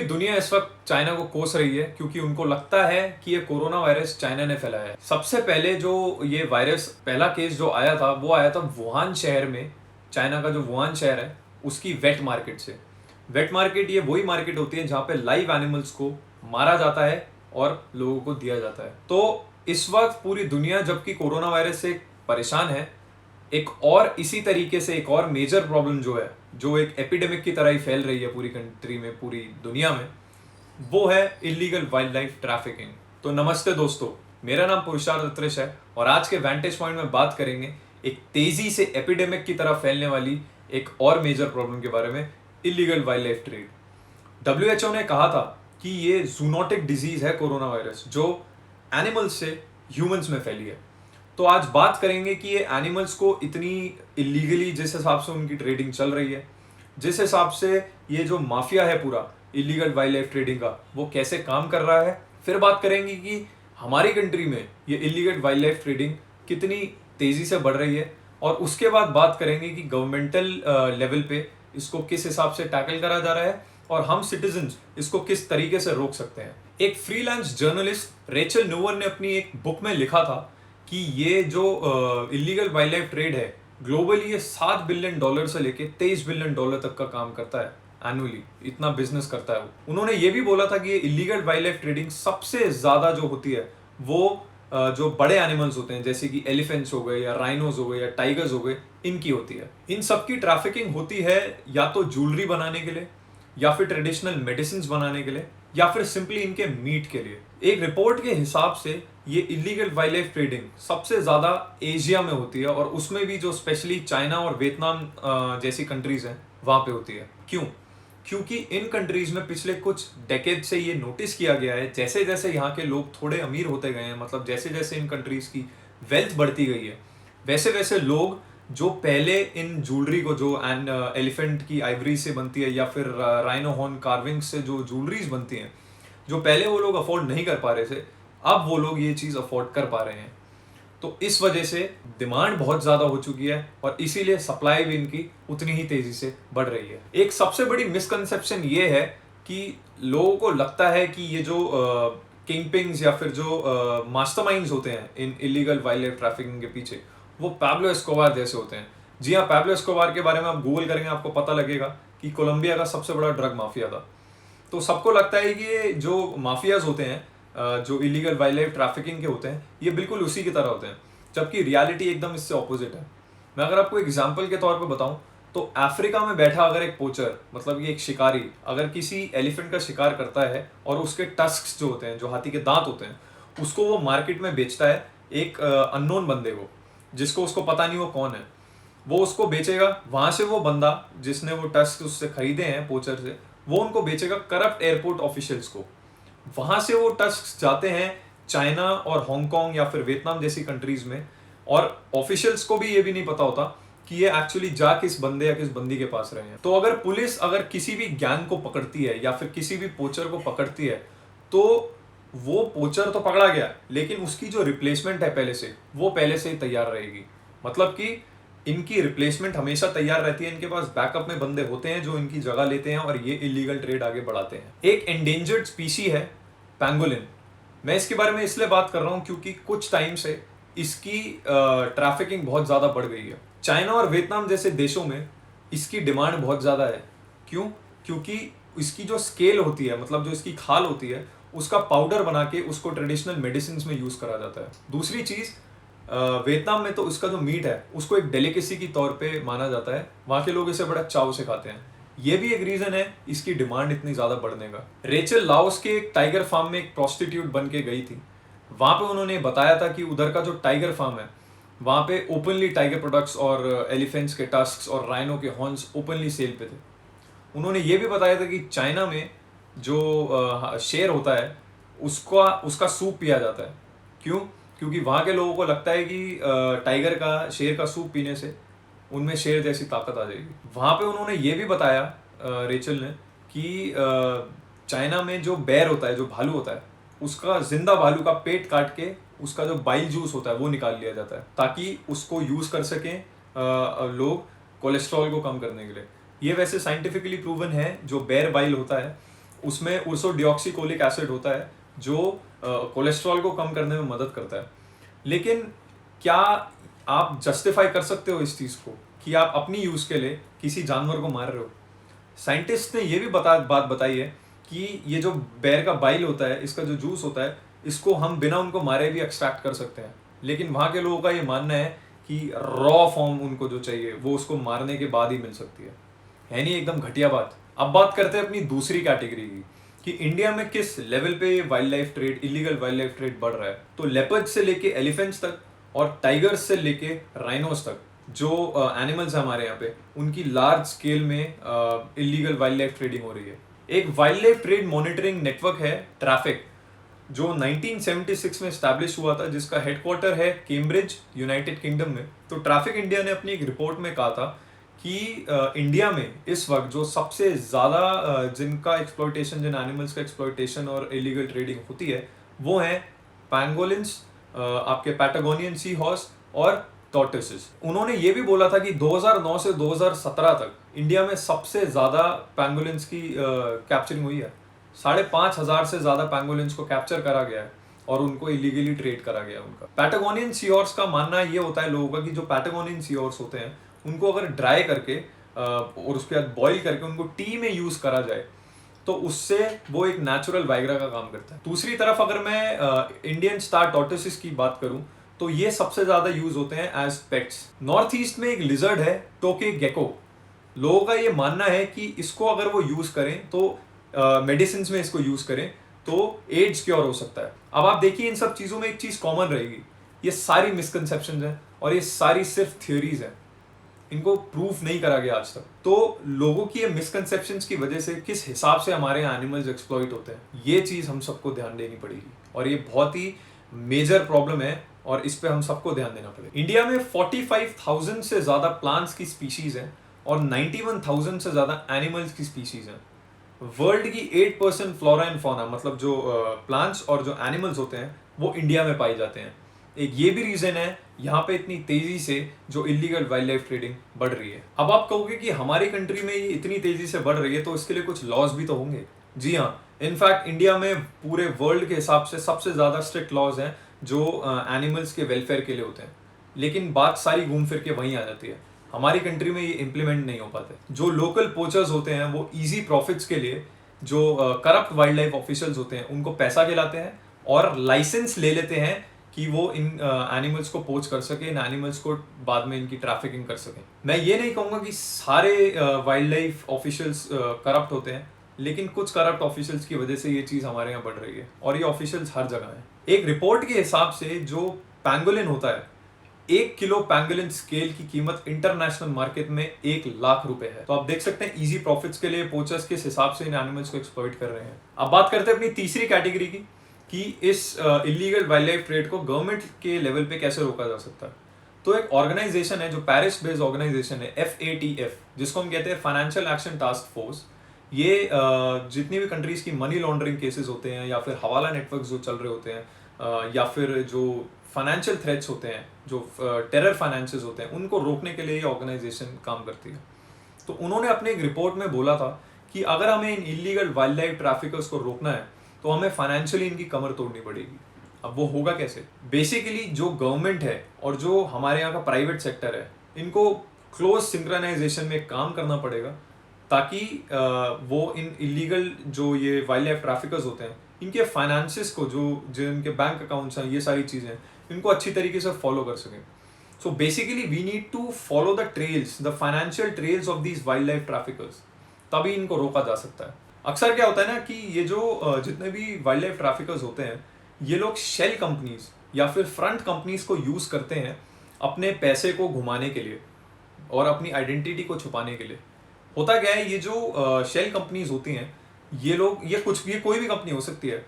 दुनिया इस वक्त चाइना को कोस रही है क्योंकि उनको लगता है कि ये कोरोना वायरस चाइना ने फैलाया है। सबसे पहले जो ये वायरस पहला केस जो आया था वो आया था वुहान शहर में। चाइना का जो वुहान शहर है उसकी वेट मार्केट से। वेट मार्केट ये वही मार्केट होती है जहाँ पे लाइव एनिमल्स को मारा जाता है और लोगों को दिया जाता है। तो इस वक्त पूरी दुनिया जबकि कोरोना वायरस से परेशान है, एक और इसी तरीके से एक और मेजर प्रॉब्लम जो है, जो एक एपिडेमिक की तरह ही फैल रही है पूरी कंट्री में, पूरी दुनिया में, वो है इलीगल वाइल्ड लाइफ ट्रैफिकिंग। तो नमस्ते दोस्तों, मेरा नाम पुरुषार्थ अत्रेश है और आज के वैंटेज पॉइंट में बात करेंगे एक तेजी से एपिडेमिक की तरह फैलने वाली एक और मेजर प्रॉब्लम के बारे में, illegal wild life trade. WHO ने कहा था कि ये जूनोटिक डिजीज है कोरोना वायरस, जो एनिमल्स से ह्यूमंस में फैली है। तो आज बात करेंगे कि ये एनिमल्स को इतनी इलीगली जिस हिसाब से उनकी ट्रेडिंग चल रही है, जिस हिसाब से ये जो माफिया है पूरा इलीगल वाइल्ड लाइफ ट्रेडिंग का, वो कैसे काम कर रहा है। फिर बात करेंगे कि हमारी कंट्री में ये इलीगल वाइल्ड लाइफ ट्रेडिंग कितनी तेजी से बढ़ रही है, और उसके बाद बात करेंगे कि गवर्नमेंटल लेवल पे इसको किस हिसाब से टैकल करा जा रहा है और हम सिटीजन्स इसको किस तरीके से रोक सकते हैं। एक फ्रीलांस जर्नलिस्ट रेचल नोवर ने अपनी एक बुक में लिखा था कि ये जो इलीगल वाइल्ड लाइफ ट्रेड है ग्लोबली, ये $7 बिलियन से लेके $23 बिलियन तक का काम करता है एनुअली। इतना बिजनेस करता है वो। उन्होंने ये भी बोला था कि ये इलीगल वाइल्ड लाइफ ट्रेडिंग सबसे ज्यादा जो होती है वो जो बड़े एनिमल्स होते हैं जैसे कि एलिफेंट्स हो गए या राइनोज हो गए या टाइगर्स हो गए, इनकी होती है। इन सबकी ट्रैफिकिंग होती है या तो ज्वेलरी बनाने के लिए, या फिर ट्रेडिशनल मेडिसिन बनाने के लिए, या फिर सिंपली इनके मीट के लिए। एक रिपोर्ट के हिसाब से ये इलीगल वाइल्ड लाइफ ट्रेडिंग सबसे ज्यादा एशिया में होती है, और उसमें भी जो स्पेशली चाइना और वियतनाम जैसी कंट्रीज हैं वहां पे होती है। क्यों? क्योंकि इन कंट्रीज में पिछले कुछ डेकेड से ये नोटिस किया गया है, जैसे जैसे यहाँ के लोग थोड़े अमीर होते गए हैं, मतलब जैसे जैसे इन कंट्रीज की वेल्थ बढ़ती गई है, वैसे वैसे लोग जो पहले इन ज्वेलरी को, जो एलिफेंट की आइवरी से बनती है या फिर राइनो हॉर्न कार्विंग से जो ज्वेलरीज बनती हैं, जो पहले वो लोग अफोर्ड नहीं कर पा रहे थे, अब वो लोग ये चीज अफोर्ड कर पा रहे हैं। तो इस वजह से डिमांड बहुत ज्यादा हो चुकी है और इसीलिए सप्लाई भी इनकी उतनी ही तेजी से बढ़ रही है। एक सबसे बड़ी मिसकंसेप्शन ये है कि लोगों को लगता है कि ये जो किंगपिंग्स या फिर जो मास्टरमाइंड्स होते हैं इन इलीगल वाइल्ड लाइफ ट्रैफिकिंग के पीछे, वो पैब्लो एस्कोबार जैसे होते हैं। जी हाँ, पैब्लो एस्कोबार के बारे में आप गूगल करेंगे आपको पता लगेगा कि कोलंबिया का सबसे बड़ा ड्रग माफिया था। तो सबको लगता है कि ये जो माफियाज होते हैं, जो इलीगल वाइल्ड लाइफ ट्रैफिकिंग के होते हैं, ये बिल्कुल उसी की तरह होते हैं, जबकि रियलिटी एकदम इससे ऑपोजिट है। मैं अगर आपको एग्जांपल के तौर पे बताऊं तो अफ्रीका में बैठा अगर एक पोचर, मतलब ये एक शिकारी, अगर किसी एलिफेंट का शिकार करता है और उसके टस्क्स जो होते हैं, जो हाथी के दांत होते हैं, उसको वो मार्केट में बेचता है एक अननोन बंदे को, जिसको उसको पता नहीं वो कौन है। वो उसको बेचेगा, वहां से वो बंदा जिसने वो टस्क उससे खरीदे हैं पोचर से, वो उनको बेचेगा करप्ट एयरपोर्ट ऑफिशियल्स को। वहां से वो टस्क जाते हैं चाइना और हांगकांग या फिर वियतनाम जैसी कंट्रीज में, और ऑफिशियल्स को भी ये भी नहीं पता होता कि ये एक्चुअली जा किस बंदे या किस बंदी के पास रहे हैं। तो अगर पुलिस अगर किसी भी गैंग को पकड़ती है या फिर किसी भी पोचर को पकड़ती है, तो वो पोचर तो पकड़ा गया, लेकिन उसकी जो रिप्लेसमेंट है पहले से, वो पहले से ही तैयार रहेगी। मतलब कि इनकी रिप्लेसमेंट हमेशा तैयार रहती है, इनके पास बैकअप में बंदे होते हैं जो इनकी जगह लेते हैं और ये इलीगल ट्रेड आगे बढ़ाते हैं। एक एंडेंजर्ड स्पीशी है पैंगोलिन। मैं इसके बारे में इसलिए बात कर रहा हूं क्योंकि कुछ टाइम से इसकी ट्रैफिकिंग बहुत ज्यादा बढ़ गई है। चाइना और वियतनाम जैसे देशों में इसकी डिमांड बहुत ज्यादा है। क्यों? क्योंकि इसकी जो स्केल होती है, मतलब जो इसकी खाल होती है, उसका पाउडर बना के उसको ट्रेडिशनल मेडिसिन में यूज करा जाता है। दूसरी चीज, वियतनाम में तो उसका जो मीट है उसको एक डेलिकेसी की तौर पे माना जाता है, वहां के लोग इसे बड़ा चाव से खाते हैं। ये भी एक रीजन है इसकी डिमांड इतनी ज्यादा बढ़ने का। रेचल लाओस के एक टाइगर फार्म में एक प्रोस्टिट्यूट बन के गई थी। वहां पे उन्होंने बताया था कि उधर का जो टाइगर फार्म है, वहां पे ओपनली टाइगर प्रोडक्ट्स और एलिफेंट्स के टस्क्स और राइनो के हॉर्न्स ओपनली सेल पे थे। उन्होंने ये भी बताया था कि चाइना में जो शेर होता है उसका सूप पिया जाता है। क्यों? क्योंकि वहां के लोगों को लगता है कि टाइगर का, शेर का सूप पीने से उनमें शेर जैसी ताकत आ जाएगी। वहां पे उन्होंने ये भी बताया रेचल ने कि चाइना में जो बेर होता है, जो भालू होता है, उसका जिंदा भालू का पेट काट के उसका जो बाइल जूस होता है वो निकाल लिया जाता है, ताकि उसको यूज कर सकें लोग कोलेस्ट्रॉल को कम करने के लिए। ये वैसे साइंटिफिकली प्रूवन है, जो बेर बाइल होता है उसमें उर्सोडिऑक्सीकोलिक एसिड होता है जो कोलेस्ट्रॉल को कम करने में मदद करता है। लेकिन क्या आप जस्टिफाई कर सकते हो इस चीज़ को कि आप अपनी यूज़ के लिए किसी जानवर को मार रहे हो? साइंटिस्ट ने ये भी बात बताई है कि ये जो बेर का बाइल होता है, इसका जो जूस होता है, इसको हम बिना उनको मारे भी एक्सट्रैक्ट कर सकते हैं। लेकिन वहाँ के लोगों का ये मानना है कि रॉ फॉर्म उनको जो चाहिए वो उसको मारने के बाद ही मिल सकती है नहीं एकदम घटिया बात। अब बात करते हैं अपनी दूसरी कैटेगरी की कि इंडिया में किस लेवल पे wild life trade, illegal wild life trade बढ़ रहा है। तो लेपर्ड से लेके एलिफेंट्स तक और टाइगर्स से लेके राइनोस तक जो एनिमल्स है हमारे यहाँ पे, उनकी लार्ज स्केल में इलीगल वाइल्ड लाइफ ट्रेडिंग हो रही है। एक wild life trade monitoring network है ट्रैफिक, जो 1976 में स्टैब्लिश हुआ था, जिसका हेडक्वार्टर है कैम्ब्रिज, यूनाइटेड किंगडम में। तो ट्रैफिक इंडिया ने अपनी एक रिपोर्ट में कहा था कि इंडिया में इस वक्त जो सबसे ज़्यादा जिनका एक्सप्लॉयटेशन, जिन एनिमल्स का एक्सप्लॉयटेशन और इलीगल ट्रेडिंग होती है वो है पैंगोलिन्स, आपके पैटागोनियन सी हॉर्स और टॉर्टोइसेस। उन्होंने ये भी बोला था कि 2009 से 2017 तक इंडिया में सबसे ज़्यादा पैंगोलिन्स की कैप्चरिंग हुई है। 5,500 से ज़्यादा पैंगोलिन्स को कैप्चर करा गया है और उनको इलीगली ट्रेड करा गया उनका। पैटागोनियन सी हॉर्स का मानना ये होता है लोगों का कि जो पैटागोनियन सी हॉर्स होते हैं उनको अगर ड्राई करके और उसके बाद बॉईल करके उनको टी में यूज़ करा जाए तो उससे वो एक नेचुरल वाइग्रा का काम करता है। दूसरी तरफ अगर मैं इंडियन स्टार टॉर्टोइसेस की बात करूं तो ये सबसे ज्यादा यूज होते हैं एज पेट्स। नॉर्थ ईस्ट में एक लिजर्ड है टोके गेको, लोगों का ये मानना है कि इसको अगर वो यूज करें तो मेडिसिन में इसको यूज करें तो एड्स क्योर हो सकता है। अब आप देखिए इन सब चीजों में एक चीज कॉमन रहेगी, ये सारी मिसकंसेप्शंस हैं और ये सारी सिर्फ थ्योरीज हैं, इनको प्रूफ नहीं करा गया आज तक। तो लोगों की ये मिसकंसेप्शंस की वजह से किस हिसाब से हमारे यहाँ एनिमल्स एक्सप्लॉइट होते हैं, ये चीज हम सबको ध्यान देनी पड़ेगी और ये बहुत ही मेजर प्रॉब्लम है और इस पे हम सबको ध्यान देना पड़ेगा। इंडिया में 45,000 से ज्यादा प्लांट्स की स्पीशीज हैं और 91,000 से ज्यादा एनिमल्स की स्पीशीज हैं। वर्ल्ड की 8% फ्लोरा एंड फौना, मतलब जो प्लांट्स और जो एनिमल्स होते हैं वो इंडिया में पाए जाते हैं। एक ये भी रीजन है यहाँ पे इतनी तेजी से जो इलीगल वाइल्ड लाइफ ट्रेडिंग बढ़ रही है। अब आप कहोगे कि हमारी कंट्री में ये इतनी तेजी से बढ़ रही है तो इसके लिए कुछ लॉज भी तो होंगे। जी हाँ, इनफैक्ट इंडिया में पूरे वर्ल्ड के हिसाब से सबसे ज्यादा स्ट्रिक्ट लॉज हैं जो एनिमल्स के वेलफेयर के लिए होते हैं। लेकिन बात सारी घूम फिर के वहीं आ जाती है, हमारी कंट्री में ये इम्प्लीमेंट नहीं हो पाते। जो लोकल पोचर्स होते हैं वो इजी प्रॉफिट्स के लिए जो करप्ट वाइल्ड लाइफ ऑफिशियल्स होते हैं उनको पैसा खिलाते हैं और लाइसेंस ले लेते हैं कि वो इन एनिमल्स को पोच कर सके, इन एनिमल्स को बाद में इनकी ट्रैफिकिंग कर सके। मैं ये नहीं कहूँगा कि सारे वाइल्ड लाइफ ऑफिशियल्स करप्ट होते हैं, लेकिन कुछ करप्ट ऑफिशियल्स की वजह से ये चीज़ हमारे यहाँ बढ़ रही है और ये ऑफिशियल्स हर जगह हैं। एक रिपोर्ट के हिसाब से जो पैंगोलिन होता है, 1 किलो पैंगोलिन स्केल की कीमत इंटरनेशनल मार्केट में 1 लाख रुपए है। तो आप देख सकते हैं इजी प्रॉफिट्स के लिए पोचर्स किस हिसाब से इन एनिमल्स को एक्सप्लॉइट कर रहे हैं। अब बात करते हैं अपनी तीसरी कैटेगरी की कि इस इलीगल वाइल्ड लाइफ ट्रेड को गवर्नमेंट के लेवल पे कैसे रोका जा सकता है। तो एक ऑर्गेनाइजेशन है जो पेरिस बेस्ड ऑर्गेनाइजेशन है, FATF, जिसको हम कहते हैं फाइनेंशियल एक्शन टास्क फोर्स। ये जितनी भी कंट्रीज की मनी लॉन्ड्रिंग केसेस होते हैं या फिर हवाला नेटवर्क जो चल रहे होते हैं या फिर जो फाइनेंशियल थ्रेट्स होते हैं, जो टेरर फाइनेंसेस होते हैं, उनको रोकने के लिए ये ऑर्गेनाइजेशन काम करती है। तो उन्होंने अपने एक रिपोर्ट में बोला था कि अगर हमें इन इलीगल वाइल्ड लाइफ ट्रैफिकर्स को रोकना है तो हमें फाइनेंशियली इनकी कमर तोड़नी पड़ेगी। अब वो होगा कैसे? बेसिकली जो गवर्नमेंट है और जो हमारे यहाँ का प्राइवेट सेक्टर है, इनको क्लोज सिंक्रोनाइजेशन में काम करना पड़ेगा ताकि वो इन इलीगल जो ये वाइल्ड लाइफ ट्रैफिकर्स होते हैं, इनके फाइनेंसेस को, जो इनके बैंक अकाउंट्स हैं, ये सारी चीज़ें इनको अच्छी तरीके से फॉलो कर सकें। So basically we need to follow the trails, the financial trails of these wild life traffickers, तभी इनको रोका जा सकता है। अक्सर क्या होता है ना कि ये जो जितने भी वाइल्ड लाइफ ट्रैफिकर्स होते हैं, ये लोग शेल कंपनीज या फिर फ्रंट कंपनीज को यूज़ करते हैं अपने पैसे को घुमाने के लिए और अपनी आइडेंटिटी को छुपाने के लिए। होता क्या है, ये जो शेल कंपनीज होती हैं, ये लोग, ये कोई भी कंपनी हो सकती है,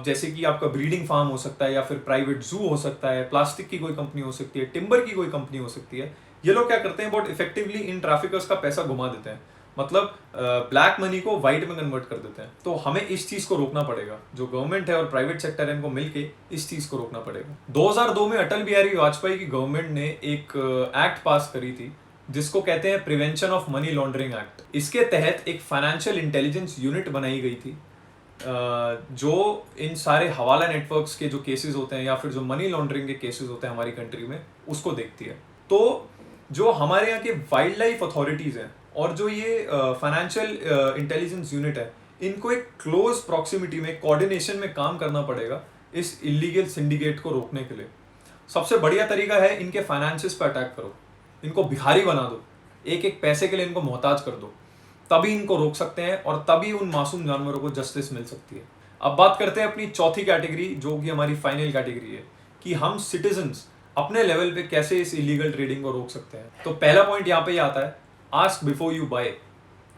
जैसे कि आपका ब्रीडिंग फार्म हो सकता है या फिर प्राइवेट जू हो सकता है, प्लास्टिक की कोई कंपनी हो सकती है, टिम्बर की कोई कंपनी हो सकती है। ये लोग क्या करते हैं, बहुत इफेक्टिवली इन ट्रैफिकर्स का पैसा घुमा देते हैं, मतलब ब्लैक मनी को वाइट में कन्वर्ट कर देते हैं। तो हमें इस चीज को रोकना पड़ेगा, जो गवर्नमेंट है और प्राइवेट सेक्टर है, इनको मिलके इस चीज को रोकना पड़ेगा। 2002 में अटल बिहारी वाजपेयी की गवर्नमेंट ने एक एक्ट पास करी थी जिसको कहते हैं prevention of money laundering act. इसके तहत एक फाइनेंशियल इंटेलिजेंस यूनिट बनाई गई थी जो इन सारे हवाला नेटवर्क्स के जो केसेस होते हैं या फिर जो मनी लॉन्ड्रिंग के केसेस होते हैं हमारी कंट्री में, उसको देखती है। तो जो हमारे यहाँ के वाइल्ड लाइफ अथॉरिटीज़ हैं और जो ये फाइनेंशियल इंटेलिजेंस यूनिट है, इनको एक क्लोज प्रॉक्सिमिटी में, कोऑर्डिनेशन में काम करना पड़ेगा इस इलीगल सिंडिकेट को रोकने के लिए। सबसे बढ़िया तरीका है इनके फाइनेंसेस पर अटैक करो, इनको भिखारी बना दो, एक एक पैसे के लिए इनको मोहताज कर दो, तभी इनको रोक सकते हैं और तभी उन मासूम जानवरों को जस्टिस मिल सकती है। अब बात करते हैं अपनी चौथी कैटेगरी, जो कि हमारी फाइनल कैटेगरी है कि हम सिटीजन्स अपने लेवल पे कैसे इस इलीगल ट्रेडिंग को रोक सकते हैं। तो पहला पॉइंट यहाँ पे ही आता है, आस्क बिफोर यू बाय।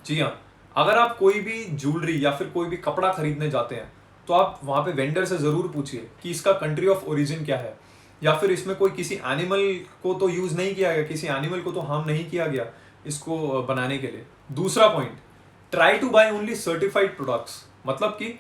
जी हाँ, अगर आप कोई भी ज्वेलरी या फिर कोई भी कपड़ा खरीदने जाते हैं तो आप वहाँ पे वेंडर से ज़रूर पूछिए कि इसका कंट्री ऑफ ओरिजिन क्या है, या फिर इसमें कोई किसी एनिमल को तो यूज़ नहीं किया गया, किसी एनिमल को तो हार्म नहीं किया गया इसको बनाने के लिए। दूसरा point, try to buy only certified products. मतलब कि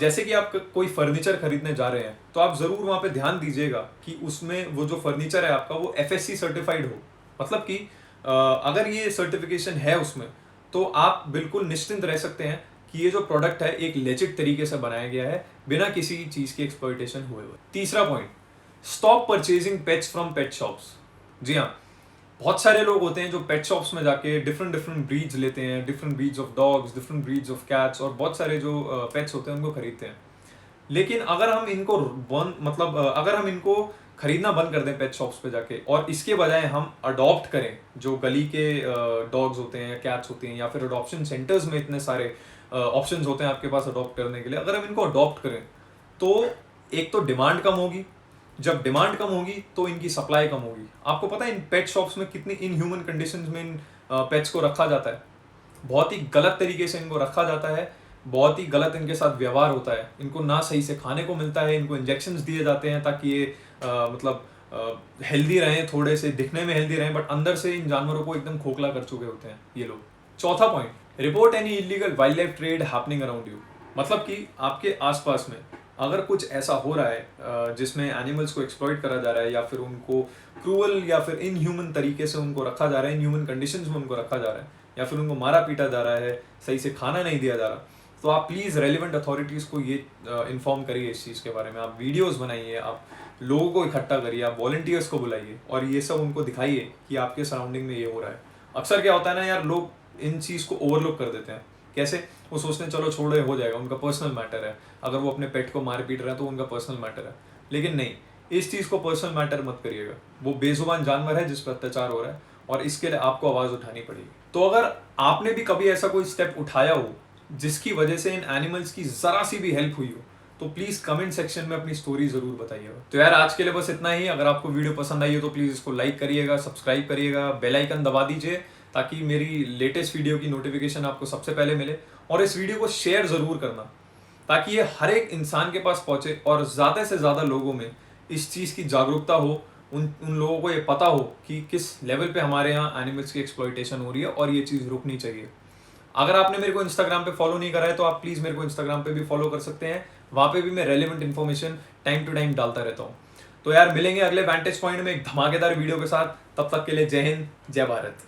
जैसे कि आप कोई फर्नीचर खरीदने जा रहे हैं तो आप ज़रूर वहाँ पे ध्यान दीजिएगा कि उसमें वो जो फर्नीचर है आपका वो FSC सर्टिफाइड हो। मतलब कि अगर ये सर्टिफिकेशन है उसमें, तो आप बिल्कुल निश्चिंत रह सकते हैं कि ये जो प्रोडक्ट है एक लेजिट तरीके से बनाया गया है, बिना किसी चीज़ की एक्सप्लॉइटेशन हुए। तीसरा point, stop purchasing pets from pet shops. जी हाँ, बहुत सारे लोग होते हैं जो पेट शॉप्स में जाके डिफरेंट ब्रीड्स लेते हैं, different breeds of dogs, different breeds of cats और बहुत सारे जो पेट्स होते हैं उनको खरीदते हैं। लेकिन अगर हम इनको अगर हम इनको खरीदना बंद कर दें पेट शॉप्स पे जाके और इसके बजाय हम अडॉप्ट करें, जो गली के डॉग्स होते हैं या कैट्स होते हैं, या फिर अडॉप्शन सेंटर्स में इतने सारे ऑप्शंस होते हैं आपके पास अडॉप्ट करने के लिए, अगर हम इनको अडॉप्ट करें तो एक तो डिमांड कम होगी, जब डिमांड कम होगी तो इनकी सप्लाई कम होगी। आपको पता है इन पेट शॉप्स में कितनी इनह्यूमन कंडीशंस में इन पेट्स को रखा जाता है, बहुत ही गलत तरीके से इनको रखा जाता है, बहुत ही गलत इनके साथ व्यवहार होता है, इनको ना सही से खाने को मिलता है, इनको इंजेक्शंस दिए जाते हैं ताकि ये हेल्दी रहें, थोड़े से दिखने में हेल्दी रहें, बट अंदर से इन जानवरों को एकदम खोखला कर चुके होते हैं ये लोग। चौथा point, report any illegal wild life trade happening around you. मतलब कि आपके आसपास में अगर कुछ ऐसा हो रहा है जिसमें एनिमल्स को एक्सप्लॉइट करा जा रहा है, या फिर उनको क्रूअल या फिर इनह्यूमन तरीके से उनको रखा जा रहा है, इनह्यूमन कंडीशंस में उनको रखा जा रहा है, या फिर उनको मारा पीटा जा रहा है, सही से खाना नहीं दिया जा रहा, तो आप प्लीज़ रेलिवेंट अथॉरिटीज़ को ये इन्फॉर्म करिए इस चीज़ के बारे में। आप वीडियोज़ बनाइए, आप लोगों को इकट्ठा करिए, आप वॉलंटियर्स को बुलाइए और ये सब उनको दिखाइए कि आपके सराउंडिंग में ये हो रहा है। अक्सर क्या होता है ना यार, लोग इन चीज़ को ओवरलुक कर देते हैं। कैसे? वो सोचते हैं चलो छोड़ो, हो जाएगा, उनका पर्सनल मैटर है, अगर वो अपने पेट को मार पीट रहे हैं तो उनका पर्सनल मैटर है। लेकिन नहीं, इस चीज़ को पर्सनल मैटर मत करिएगा। वो बेजुबान जानवर है जिस पर अत्याचार हो रहा है और इसके लिए आपको आवाज़ उठानी पड़ेगी। तो अगर आपने भी कभी ऐसा कोई स्टेप उठाया हो जिसकी वजह से इन एनिमल्स की ज़रा सी भी हेल्प हुई हो, तो प्लीज़ कमेंट सेक्शन में अपनी स्टोरी ज़रूर बताइएगा। तो यार आज के लिए बस इतना ही। अगर आपको वीडियो पसंद आई हो तो प्लीज़ इसको लाइक करिएगा, सब्सक्राइब करिएगा, बेल आइकन दबा दीजिए ताकि मेरी लेटेस्ट वीडियो की नोटिफिकेशन आपको सबसे पहले मिले, और इस वीडियो को शेयर ज़रूर करना ताकि ये हर एक इंसान के पास पहुँचे और ज़्यादा से ज़्यादा लोगों में इस चीज़ की जागरूकता हो, उन लोगों को ये पता हो कि किस लेवल पे हमारे यहाँ एनिमल्स की एक्सप्लॉइटेशन हो रही है और ये चीज़ रुकनी चाहिए। अगर आपने मेरे को इंस्टाग्राम पे फॉलो नहीं करा है तो आप प्लीज़ मेरे को इंस्टाग्राम पे भी फॉलो कर सकते हैं, वहाँ पे भी मैं relevant information time to time डालता रहता हूँ। तो यार मिलेंगे अगले वैंटेज पॉइंट में एक धमाकेदार वीडियो के साथ, तब तक के लिए जय हिंद, जय भारत।